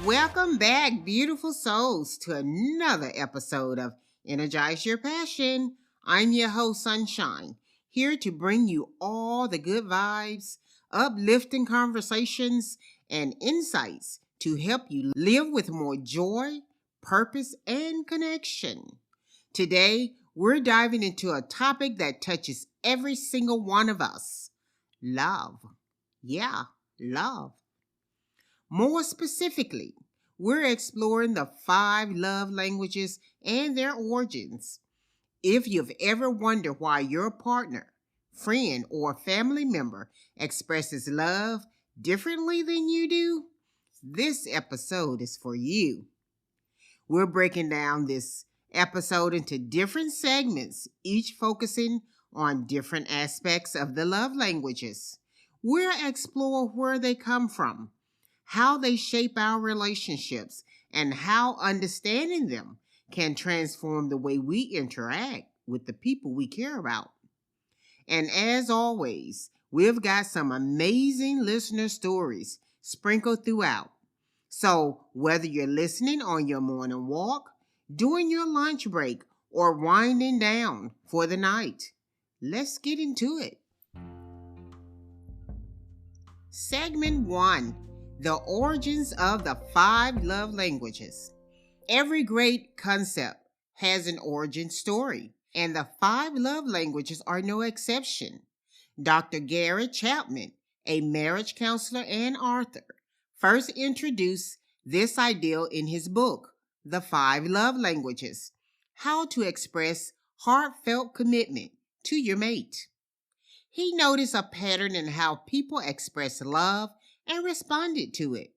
Welcome back, beautiful souls, to another episode of Energize Your Passion. I'm your host, Sunshine, here to bring you all the good vibes, uplifting conversations, and insights to help you live with more joy, purpose, and connection. Today, we're diving into a topic that touches every single one of us: love. Yeah, love. More specifically, we're exploring the 5 love languages and their origins. If you've ever wondered why your partner, friend, or family member expresses love differently than you do, this episode is for you. We're breaking down this episode into different segments, each focusing on different aspects of the love languages. We'll explore where they come from, how they shape our relationships, and how understanding them can transform the way we interact with the people we care about. And as always, we've got some amazing listener stories sprinkled throughout. So, whether you're listening on your morning walk, during your lunch break, or winding down for the night, let's get into it. Segment 1: The Origins of the 5 love languages. Every great concept has an origin story, and the 5 love languages are no exception. Dr. Gary Chapman, a marriage counselor and author, first introduced this ideal in his book, The 5 Love Languages: How to Express Heartfelt Commitment to Your Mate. He noticed a pattern in how people express love and responded to it.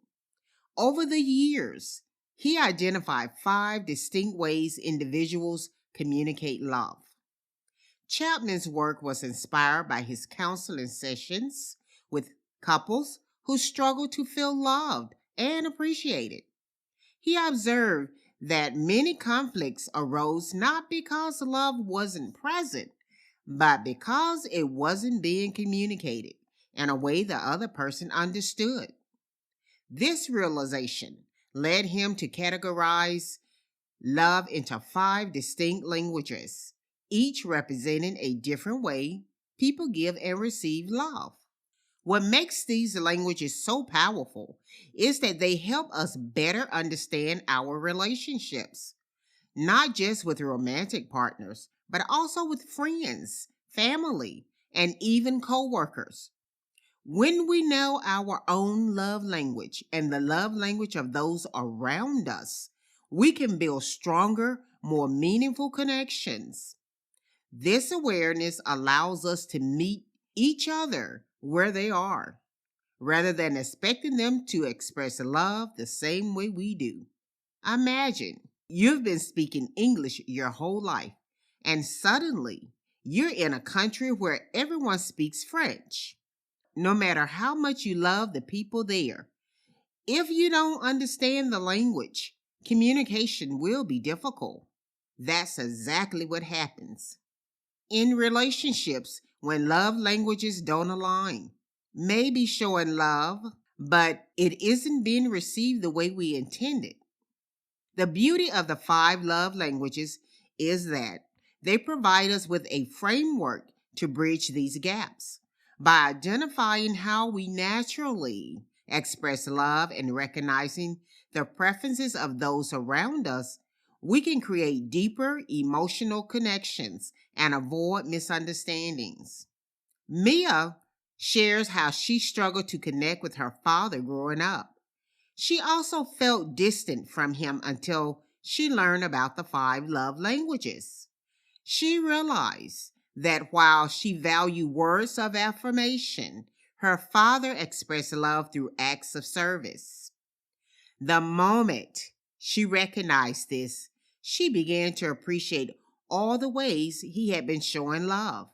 Over the years, he identified 5 distinct ways individuals communicate love. Chapman's work was inspired by his counseling sessions with couples who struggled to feel loved and appreciated. He observed that many conflicts arose not because love wasn't present, but because it wasn't being communicated in a way the other person understood. This realization led him to categorize love into 5 distinct languages, each representing a different way people give and receive love. What makes these languages so powerful is that they help us better understand our relationships, not just with romantic partners, but also with friends, family, and even coworkers. When we know our own love language and the love language of those around us, we can build stronger, more meaningful connections. This awareness allows us to meet each other where they are, rather than expecting them to express love the same way we do. Imagine you've been speaking English your whole life, and suddenly you're in a country where everyone speaks French. No matter how much you love the people there, if you don't understand the language, communication will be difficult. That's exactly what happens in relationships when love languages don't align. Maybe showing love, but it isn't being received the way we intended. The beauty of the 5 love languages is that they provide us with a framework to bridge these gaps. By identifying how we naturally express love and recognizing the preferences of those around us, we can create deeper emotional connections and avoid misunderstandings. Mia shares how she struggled to connect with her father growing up. She also felt distant from him until she learned about the 5 love languages. She realized that while she valued words of affirmation, her father expressed love through acts of service. The moment she recognized this, she began to appreciate all the ways he had been showing love: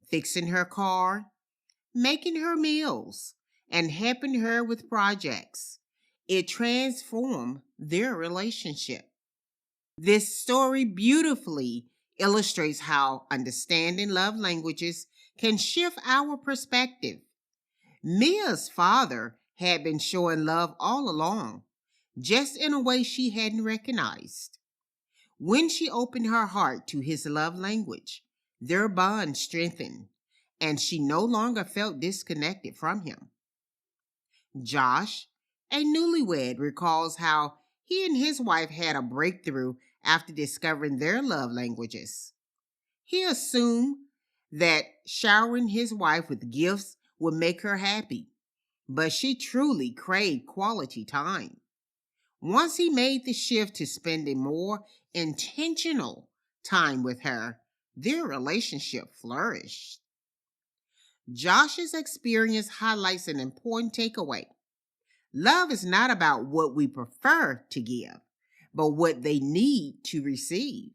fixing her car, making her meals, and helping her with projects. It transformed their relationship. This story beautifully illustrates how understanding love languages can shift our perspective. Mia's father had been showing love all along, just in a way she hadn't recognized. When she opened her heart to his love language, their bond strengthened, and she no longer felt disconnected from him. Josh, a newlywed, recalls how he and his wife had a breakthrough after discovering their love languages. He assumed that showering his wife with gifts would make her happy, but she truly craved quality time. Once he made the shift to spending more intentional time with her, their relationship flourished. Josh's experience highlights an important takeaway. Love is not about what we prefer to give, but what they need to receive.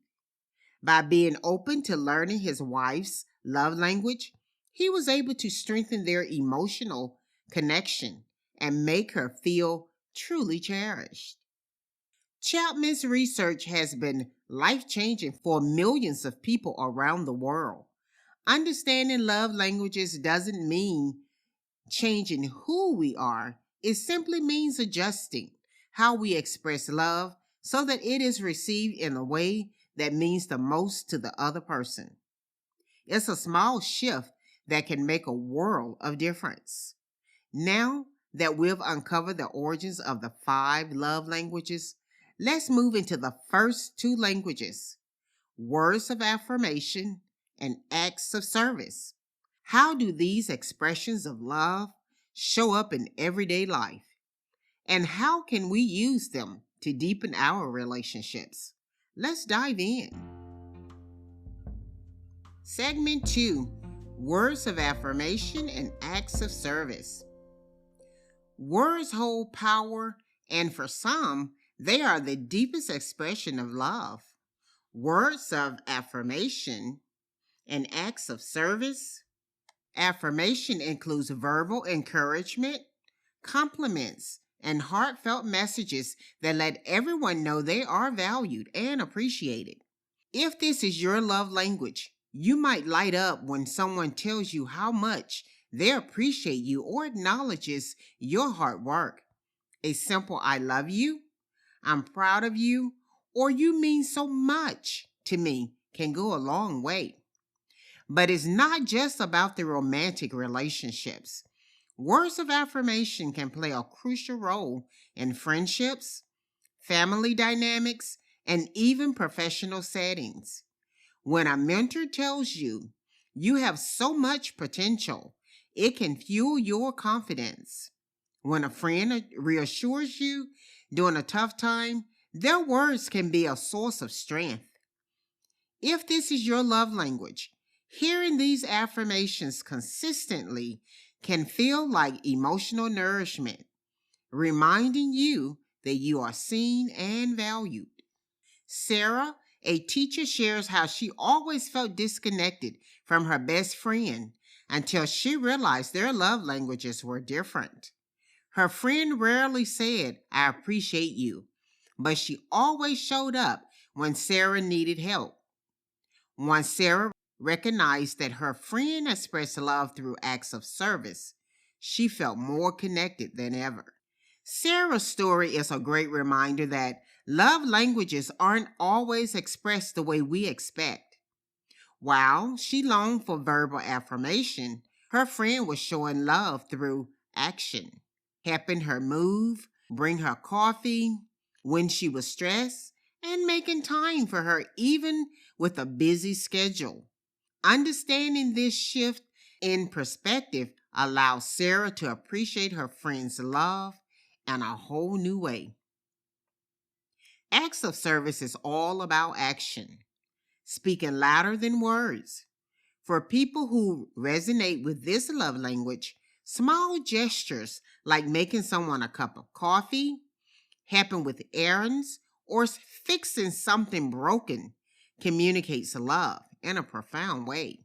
By being open to learning his wife's love language, he was able to strengthen their emotional connection and make her feel truly cherished. Chapman's research has been life-changing for millions of people around the world. Understanding love languages doesn't mean changing who we are. It simply means adjusting how we express love so that it is received in a way that means the most to the other person. It's a small shift that can make a world of difference. Now that we've uncovered the origins of the 5 love languages, let's move into the first 2 languages: words of affirmation and acts of service. How do these expressions of love show up in everyday life? And how can we use them to deepen our relationships? Let's dive in. Segment 2: words of affirmation and acts of service. Words hold power, and for some, they are the deepest expression of love. Words of affirmation and acts of service. Affirmation includes verbal encouragement, compliments, and heartfelt messages that let everyone know they are valued and appreciated. If this is your love language, you might light up when someone tells you how much they appreciate you or acknowledges your hard work. A simple "I love you," "I'm proud of you," or "you mean so much to me" can go a long way. But it's not just about the romantic relationships. Words of affirmation can play a crucial role in friendships, family dynamics, and even professional settings. When a mentor tells you you have so much potential, it can fuel your confidence. When a friend reassures you during a tough time, their words can be a source of strength. If this is your love language, hearing these affirmations consistently can feel like emotional nourishment, reminding you that you are seen and valued. Sarah, a teacher, shares how she always felt disconnected from her best friend until she realized their love languages were different. Her friend rarely said, "I appreciate you," but she always showed up when Sarah needed help. Once Sarah recognized that her friend expressed love through acts of service, she felt more connected than ever. Sarah's story is a great reminder that love languages aren't always expressed the way we expect. While she longed for verbal affirmation, her friend was showing love through action, helping her move, bring her coffee when she was stressed, and making time for her even with a busy schedule. Understanding this shift in perspective allows Sarah to appreciate her friend's love in a whole new way. Acts of service is all about action, speaking louder than words. For people who resonate with this love language, small gestures like making someone a cup of coffee, helping with errands, or fixing something broken communicates love in a profound way.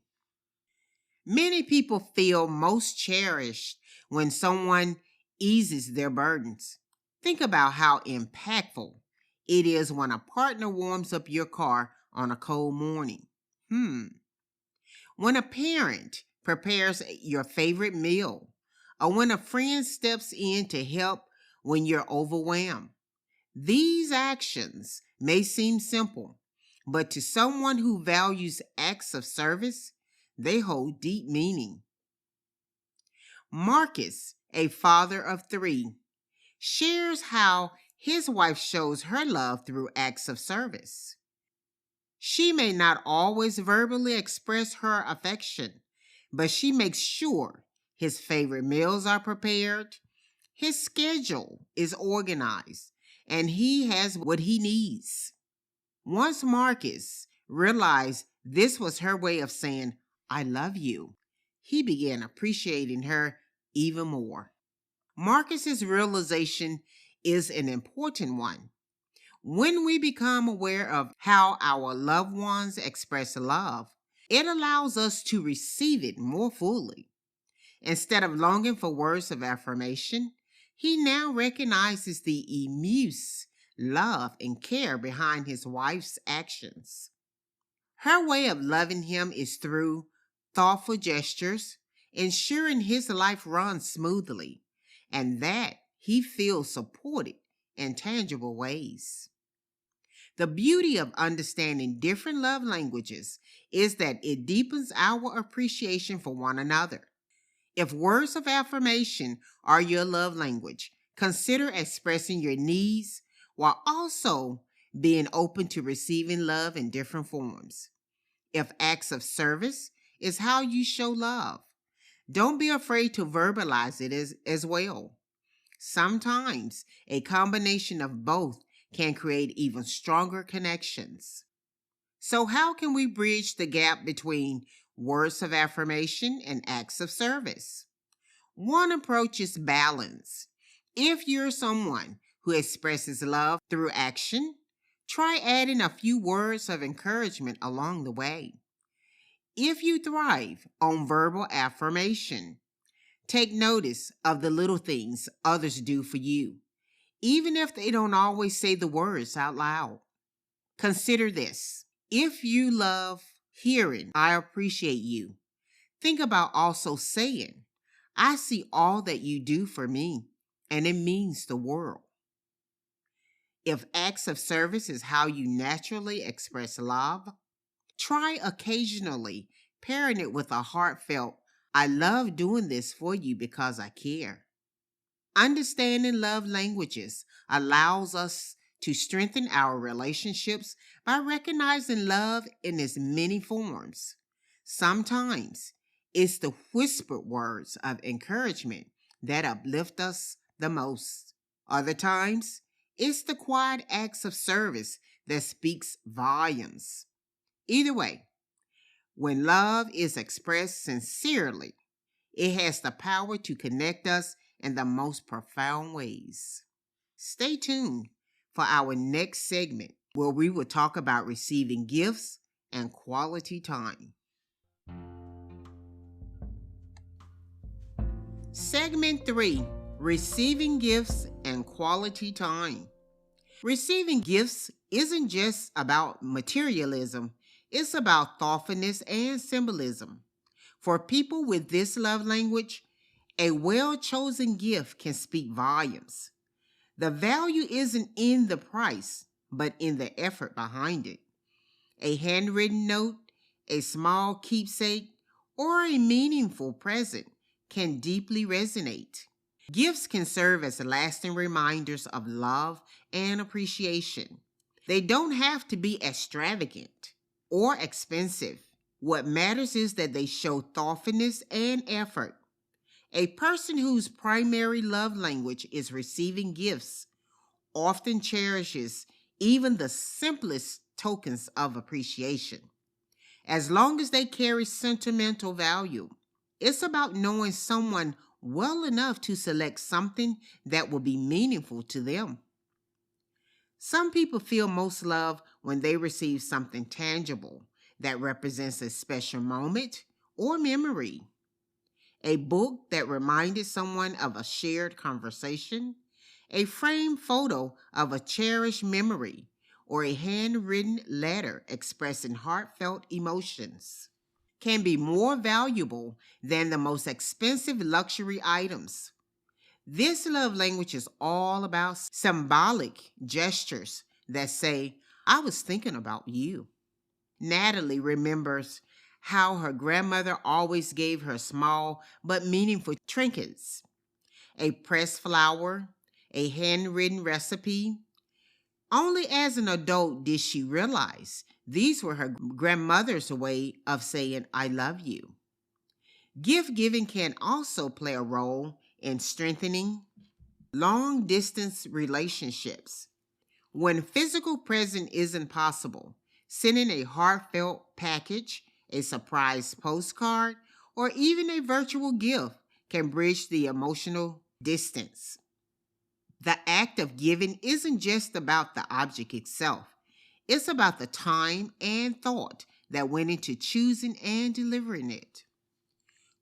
Many people feel most cherished when someone eases their burdens. Think about how impactful it is when a partner warms up your car on a cold morning. When a parent prepares your favorite meal, or when a friend steps in to help when you're overwhelmed. These actions may seem simple, but to someone who values acts of service, they hold deep meaning. Marcus, a father of 3, shares how his wife shows her love through acts of service. She may not always verbally express her affection, but she makes sure his favorite meals are prepared, his schedule is organized, and he has what he needs. Once Marcus realized this was her way of saying, I love you, he began appreciating her even more. Marcus's realization is an important one. When we become aware of how our loved ones express love, it allows us to receive it more fully. Instead of longing for words of affirmation, he now recognizes the immense love and care behind his wife's actions. Her way of loving him is through thoughtful gestures, ensuring his life runs smoothly, and that he feels supported in tangible ways. The beauty of understanding different love languages is that it deepens our appreciation for one another. If words of affirmation are your love language, consider expressing your needs while also being open to receiving love in different forms. If acts of service is how you show love, don't be afraid to verbalize it as well. Sometimes a combination of both can create even stronger connections. So, how can we bridge the gap between words of affirmation and acts of service? One approach is balance. If you're someone who expresses love through action, try adding a few words of encouragement along the way. If you thrive on verbal affirmation, take notice of the little things others do for you, even if they don't always say the words out loud. Consider this. If you love hearing, I appreciate you, think about also saying, I see all that you do for me, and it means the world. If acts of service is how you naturally express love, try occasionally pairing it with a heartfelt, I love doing this for you because I care. Understanding love languages allows us to strengthen our relationships by recognizing love in its many forms. Sometimes it's the whispered words of encouragement that uplift us the most. Other times, it's the quiet acts of service that speaks volumes. Either way, when love is expressed sincerely, it has the power to connect us in the most profound ways. Stay tuned for our next segment where we will talk about receiving gifts and quality time. Segment 3, Receiving Gifts and Quality Time. Receiving gifts isn't just about materialism, it's about thoughtfulness and symbolism. For people with this love language, a well-chosen gift can speak volumes. The value isn't in the price, but in the effort behind it. A handwritten note, a small keepsake, or a meaningful present can deeply resonate. Gifts can serve as lasting reminders of love and appreciation. They don't have to be extravagant or expensive. What matters is that they show thoughtfulness and effort. A person whose primary love language is receiving gifts often cherishes even the simplest tokens of appreciation. As long as they carry sentimental value, it's about knowing someone well enough to select something that will be meaningful to them. Some people feel most love when they receive something tangible that represents a special moment or memory. A book that reminded someone of a shared conversation, a framed photo of a cherished memory, or a handwritten letter expressing heartfelt emotions can be more valuable than the most expensive luxury items. This love language is all about symbolic gestures that say, I was thinking about you. Natalie remembers how her grandmother always gave her small but meaningful trinkets: a pressed flower, a handwritten recipe. Only as an adult did she realize these were her grandmother's way of saying, I love you. Gift giving can also play a role in strengthening long distance relationships. When physical presence isn't possible, sending a heartfelt package, a surprise postcard, or even a virtual gift can bridge the emotional distance. The act of giving isn't just about the object itself, it's about the time and thought that went into choosing and delivering it.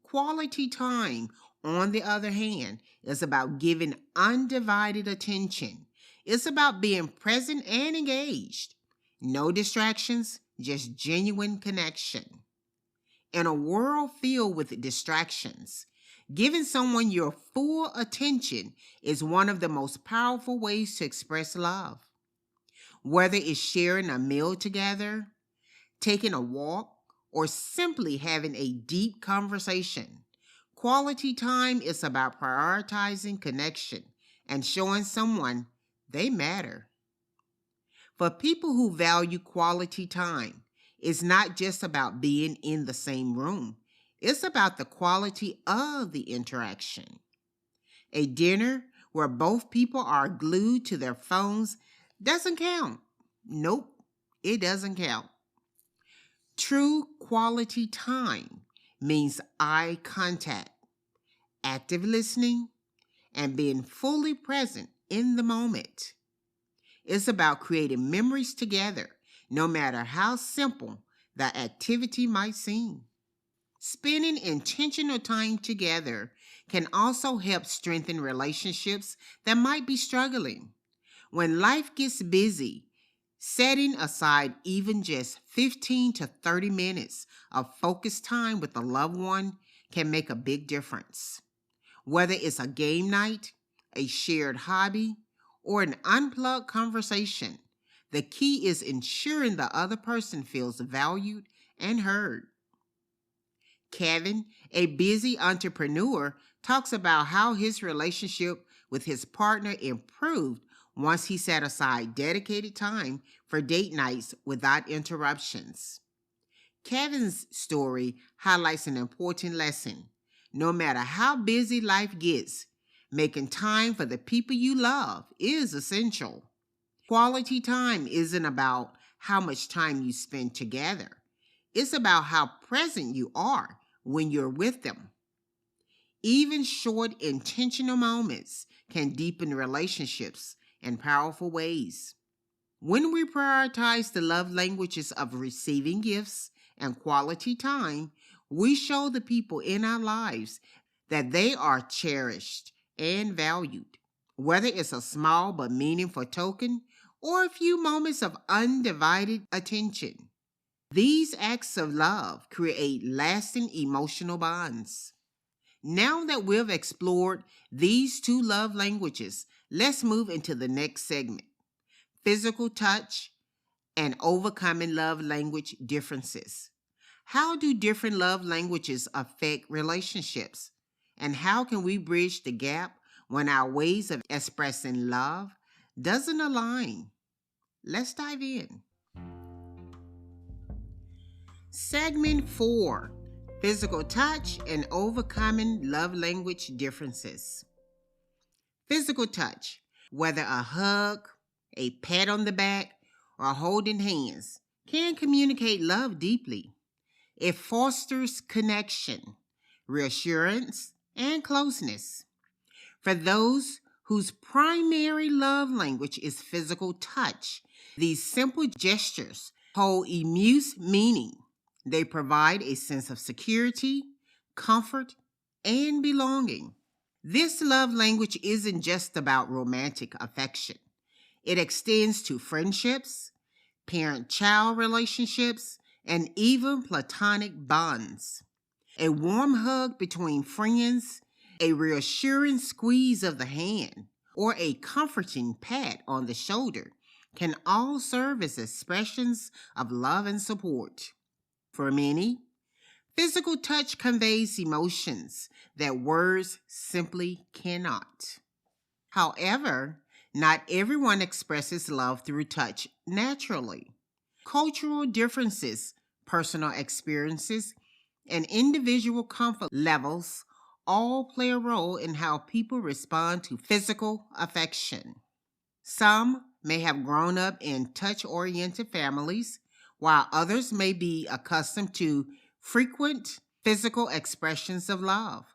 Quality time, on the other hand, is about giving undivided attention. It's about being present and engaged. No distractions, just genuine connection. In a world filled with distractions, giving someone your full attention is one of the most powerful ways to express love. Whether it's sharing a meal together, taking a walk, or simply having a deep conversation, quality time is about prioritizing connection and showing someone they matter. For people who value quality time, it's not just about being in the same room. It's about the quality of the interaction. A dinner where both people are glued to their phones doesn't count. Nope, it doesn't count. True quality time means eye contact, active listening, and being fully present in the moment. It's about creating memories together, no matter how simple the activity might seem. Spending intentional time together can also help strengthen relationships that might be struggling. When life gets busy, setting aside even just 15 to 30 minutes of focused time with a loved one can make a big difference. Whether it's a game night, a shared hobby, or an unplugged conversation, the key is ensuring the other person feels valued and heard. Kevin, a busy entrepreneur, talks about how his relationship with his partner improved once he set aside dedicated time for date nights without interruptions. Kevin's story highlights an important lesson. No matter how busy life gets, making time for the people you love is essential. Quality time isn't about how much time you spend together. It's about how present you are when you're with them. Even short, intentional moments can deepen relationships in powerful ways. When we prioritize the love languages of receiving gifts and quality time, we show the people in our lives that they are cherished and valued. Whether it's a small but meaningful token or a few moments of undivided attention, these acts of love create lasting emotional bonds. Now that we've explored these two love languages, let's move into the next segment: physical touch and overcoming love language differences. How do different love languages affect relationships? And how can we bridge the gap when our ways of expressing love doesn't align? Let's dive in. Segment 4: Physical touch and overcoming love language differences. Physical touch, whether a hug, a pat on the back, or holding hands, can communicate love deeply. It fosters connection, reassurance, and closeness. For those whose primary love language is physical touch, these simple gestures hold immense meaning. They provide a sense of security, comfort, and belonging. This love language isn't just about romantic affection. It extends to friendships, parent-child relationships, and even platonic bonds. A warm hug between friends A reassuring squeeze of the hand or a comforting pat on the shoulder can all serve as expressions of love and support. For many, physical touch conveys emotions that words simply cannot. However, not everyone expresses love through touch naturally. Cultural differences, personal experiences, and individual comfort levels all play a role in how people respond to physical affection. Some may have grown up in touch oriented families, while others may be accustomed to frequent physical expressions of love.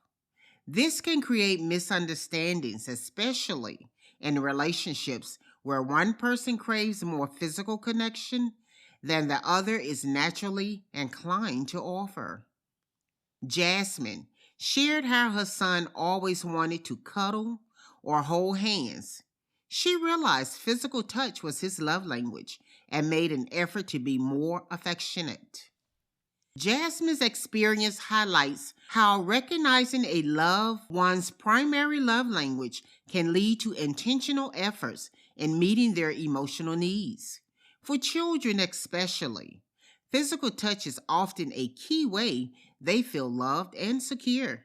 This can create misunderstandings, especially in relationships where one person craves more physical connection than the other is naturally inclined to offer. Jasmine shared how her son always wanted to cuddle or hold hands. She realized physical touch was his love language and made an effort to be more affectionate. Jasmine's experience highlights how recognizing a loved one's primary love language can lead to intentional efforts in meeting their emotional needs. For children especially, physical touch is often a key way they feel loved and secure.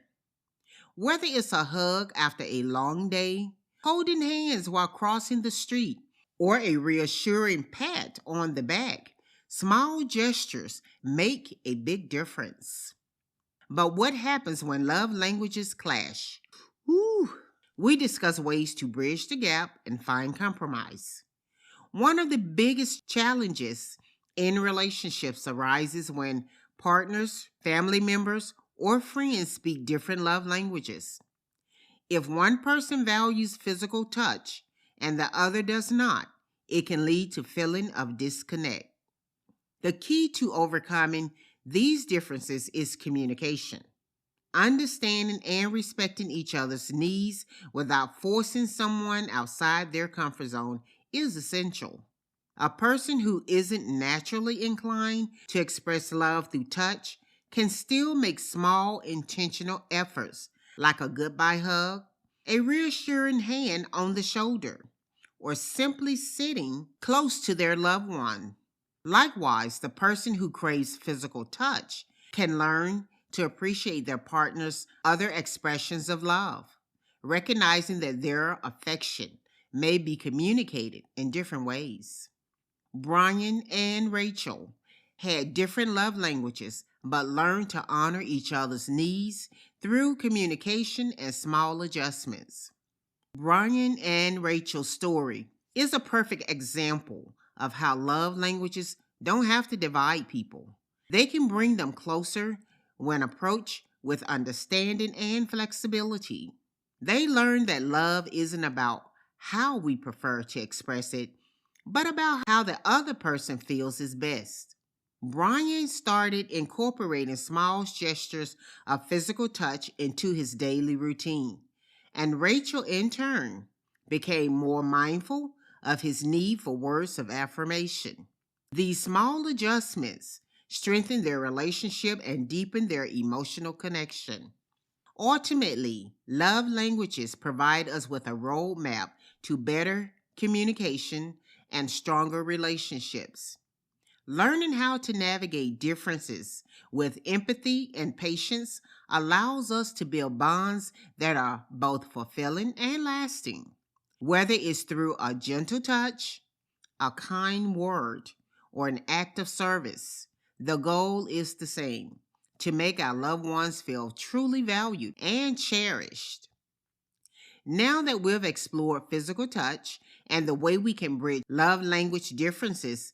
Whether it's a hug after a long day, holding hands while crossing the street, or a reassuring pat on the back, small gestures make a big difference. But what happens when love languages clash? Whew. We discuss ways to bridge the gap and find compromise. One of the biggest challenges in relationships arises when partners, family members, or friends speak different love languages. If one person values physical touch and the other does not, it can lead to feeling of disconnect. The key to overcoming these differences is communication. Understanding and respecting each other's needs without forcing someone outside their comfort zone is essential. A person who isn't naturally inclined to express love through touch can still make small intentional efforts like a goodbye hug, a reassuring hand on the shoulder, or simply sitting close to their loved one. Likewise, the person who craves physical touch can learn to appreciate their partner's other expressions of love, recognizing that their affection may be communicated in different ways. Brian and Rachel had different love languages, but learned to honor each other's needs through communication and small adjustments. Brian and Rachel's story is a perfect example of how love languages don't have to divide people. They can bring them closer when approached with understanding and flexibility. They learn that love isn't about how we prefer to express it, but about how the other person feels is best. Brian started incorporating small gestures of physical touch into his daily routine, and Rachel, in turn, became more mindful of his need for words of affirmation. These small adjustments strengthened their relationship and deepened their emotional connection. Ultimately, love languages provide us with a roadmap to better communication and stronger relationships. Learning how to navigate differences with empathy and patience allows us to build bonds that are both fulfilling and lasting. Whether it's through a gentle touch, a kind word, or an act of service, the goal is the same: to make our loved ones feel truly valued and cherished. Now that we've explored physical touch and the way we can bridge love language differences,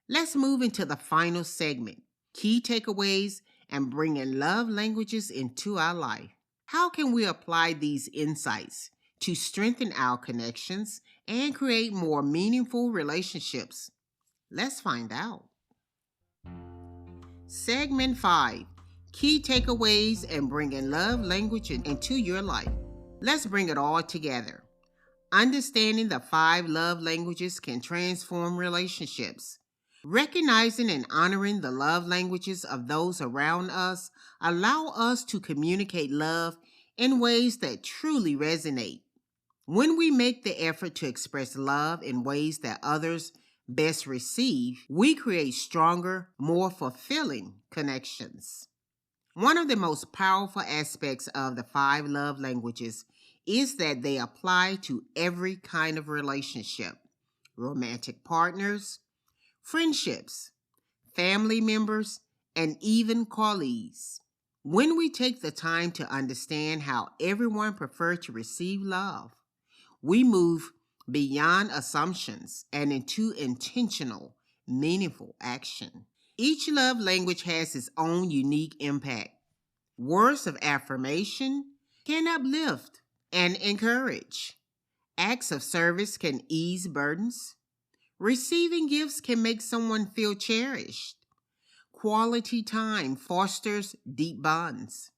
let's move into the final segment: key takeaways and bringing love languages into our life. How can we apply these insights to strengthen our connections and create more meaningful relationships? Let's find out. Segment 5: Key takeaways and bringing love language into your life. Let's bring it all together. Understanding the 5 love languages can transform relationships. Recognizing and honoring the love languages of those around us allow us to communicate love in ways that truly resonate. When we make the effort to express love in ways that others best receive, we create stronger, more fulfilling connections. One of the most powerful aspects of the five love languages is that they apply to every kind of relationship: romantic partners, friendships, family members, and even colleagues. When we take the time to understand how everyone prefers to receive love, we move beyond assumptions and into intentional, meaningful action. Each love language has its own unique impact. Words of affirmation can uplift and encourage. Acts of service can ease burdens. Receiving gifts can make someone feel cherished. Quality time fosters deep bonds.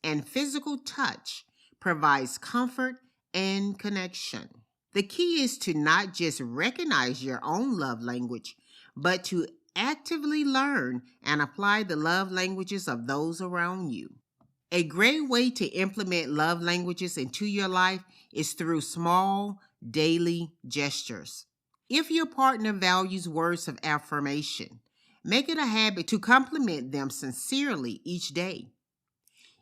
And physical touch provides comfort and connection. The key is to not just recognize your own love language, but to actively learn and apply the love languages of those around you. A great way to implement love languages into your life is through small, daily gestures. If your partner values words of affirmation, make it a habit to compliment them sincerely each day.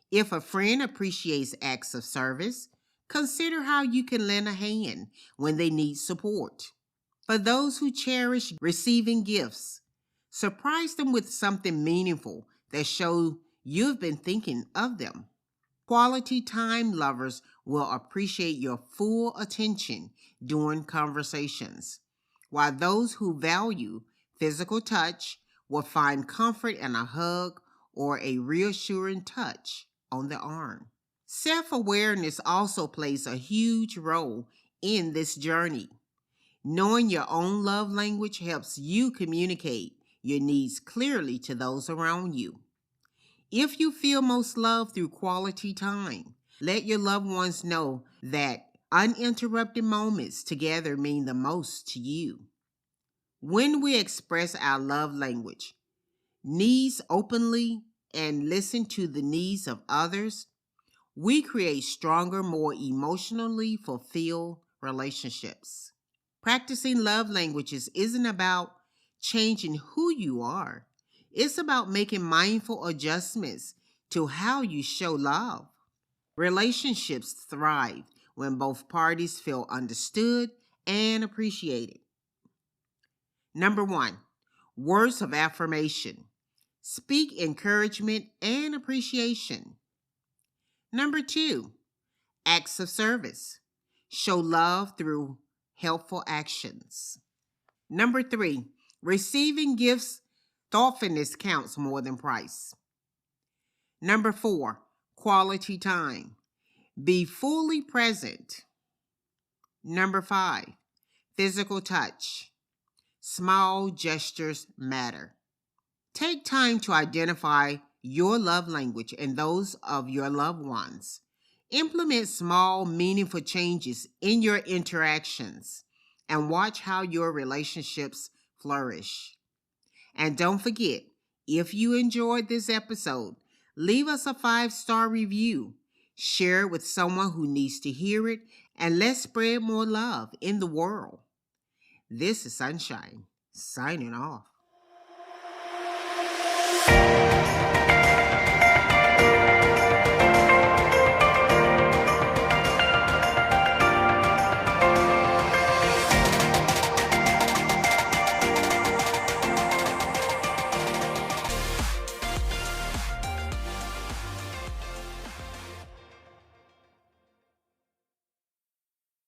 If a friend appreciates acts of service, consider how you can lend a hand when they need support. For those who cherish receiving gifts, surprise them with something meaningful that shows you've been thinking of them. Quality time lovers will appreciate your full attention during conversations, while those who value physical touch will find comfort in a hug or a reassuring touch on the arm. Self-awareness also plays a huge role in this journey. Knowing your own love language helps you communicate your needs clearly to those around you. If you feel most loved through quality time, let your loved ones know that uninterrupted moments together mean the most to you. When we express our love language, needs openly, and listen to the needs of others, we create stronger, more emotionally fulfilled relationships. Practicing love languages isn't about changing who you are. It's about making mindful adjustments to how you show love. Relationships thrive when both parties feel understood and appreciated. Number 1, words of affirmation. Speak encouragement and appreciation. Number 2, acts of service. Show love through helpful actions. Number 3, receiving gifts. Thoughtfulness counts more than price. Number 4, quality time. Be fully present. Number 5, physical touch. Small gestures matter. Take time to identify your love language and those of your loved ones. Implement small, meaningful changes in your interactions and watch how your relationships flourish. And don't forget, if you enjoyed this episode, leave us a 5-star review, share it with someone who needs to hear it, and let's spread more love in the world. This is Sunshine, signing off.